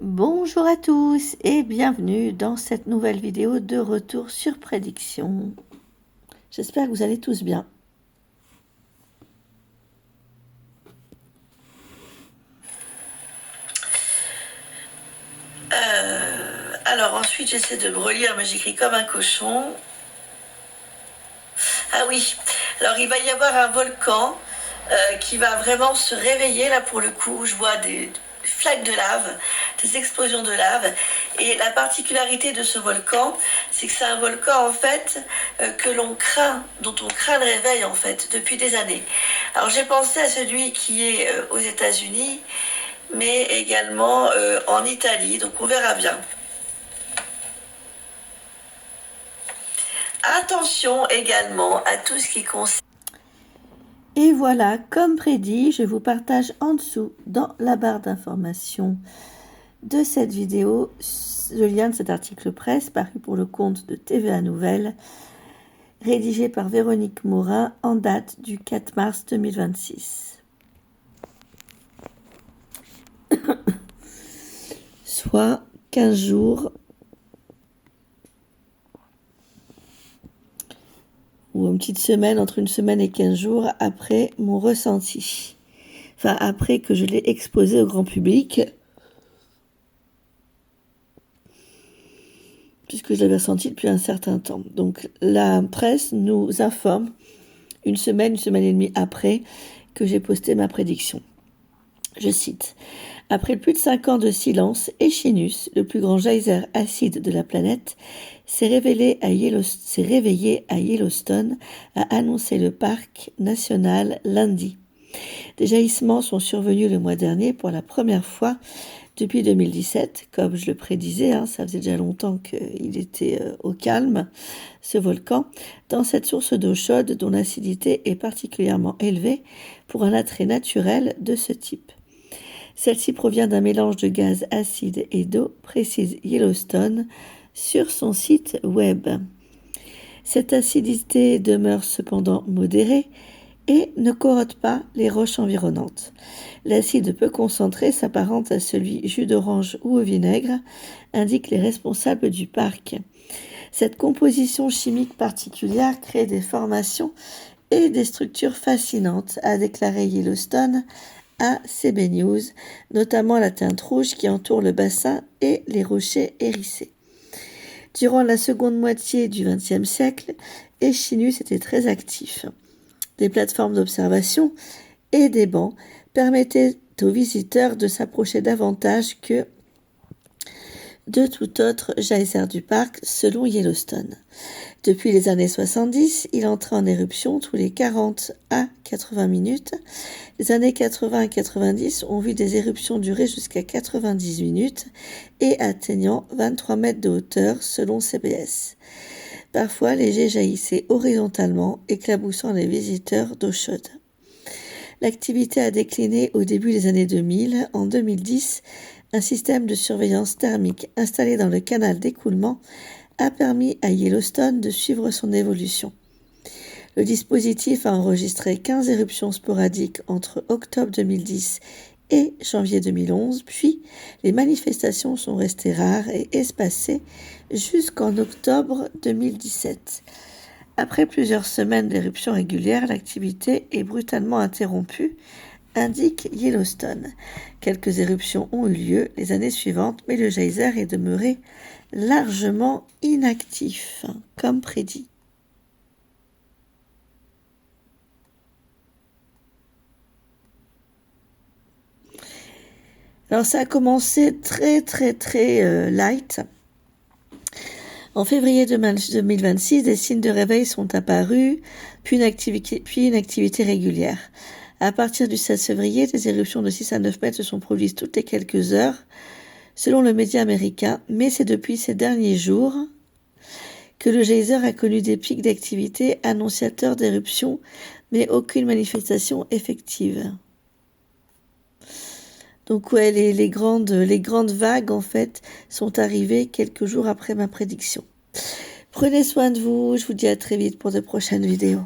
Bonjour à tous et bienvenue dans cette nouvelle vidéo de retour sur prédiction. J'espère que vous allez tous bien. Alors ensuite j'essaie de me relire, mais j'écris comme un cochon. Ah oui, alors il va y avoir un volcan qui va vraiment se réveiller, là pour le coup, je vois des flaques de lave, des explosions de lave, et la particularité de ce volcan, c'est que c'est un volcan en fait que l'on craint, dont on craint le réveil en fait depuis des années. Alors j'ai pensé à celui qui est aux États-Unis, mais également en Italie, donc on verra bien. Attention également à tout ce qui concerne. Et voilà, comme prédit, je vous partage en dessous, dans la barre d'information de cette vidéo, le lien de cet article presse paru pour le compte de TVA Nouvelles, rédigé par Véronique Morin en date du 4 mars 2026. Soit 15 jours ou une petite semaine, entre une semaine et 15 jours après mon ressenti. Enfin, après que je l'ai exposé au grand public, puisque je l'avais ressenti depuis un certain temps. Donc la presse nous informe une semaine et demie après que j'ai posté ma prédiction. Je cite: « Après plus de 5 ans de silence, Échinus, le plus grand geyser acide de la planète, s'est réveillé à Yellowstone, a annoncé le parc national lundi. Des jaillissements sont survenus le mois dernier pour la première fois depuis 2017, comme je le prédisais, ça faisait déjà longtemps qu'il était au calme, ce volcan, dans cette source d'eau chaude dont l'acidité est particulièrement élevée pour un attrait naturel de ce type. Celle-ci provient d'un mélange de gaz acide et d'eau, précise Yellowstone sur son site web. Cette acidité demeure cependant modérée et ne corrode pas les roches environnantes. L'acide peu concentré s'apparente à celui jus d'orange ou au vinaigre, indiquent les responsables du parc. Cette composition chimique particulière crée des formations et des structures fascinantes, a déclaré Yellowstone à CB News, notamment la teinte rouge qui entoure le bassin et les rochers hérissés. Durant la seconde moitié du XXe siècle, Échinus était très actif. Des plateformes d'observation et des bancs permettaient aux visiteurs de s'approcher davantage que de tout autre geyser du parc, selon Yellowstone. Depuis les années 70, il entrait en éruption tous les 40 à 80 minutes. Les années 80 à 90 ont vu des éruptions durer jusqu'à 90 minutes et atteignant 23 mètres de hauteur, selon CBS. Parfois, les jets jaillissaient horizontalement, éclaboussant les visiteurs d'eau chaude. L'activité a décliné au début des années 2000. En 2010, un système de surveillance thermique installé dans le canal d'écoulement a permis à Yellowstone de suivre son évolution. Le dispositif a enregistré 15 éruptions sporadiques entre octobre 2010 et janvier 2011, puis les manifestations sont restées rares et espacées jusqu'en octobre 2017. Après plusieurs semaines d'éruptions régulières, l'activité est brutalement interrompue, indique Yellowstone. Quelques éruptions ont eu lieu les années suivantes, mais le geyser est demeuré largement inactif, comme prédit. Alors ça a commencé très light. En février 2026, des signes de réveil sont apparus, puis une activité régulière. À partir du 16 février, des éruptions de 6 à 9 mètres se sont produites toutes les quelques heures, selon le média américain, mais c'est depuis ces derniers jours que le geyser a connu des pics d'activité annonciateurs d'éruptions, mais aucune manifestation effective. Donc ouais, les grandes vagues, en fait, sont arrivées quelques jours après ma prédiction. Prenez soin de vous, je vous dis à très vite pour de prochaines vidéos.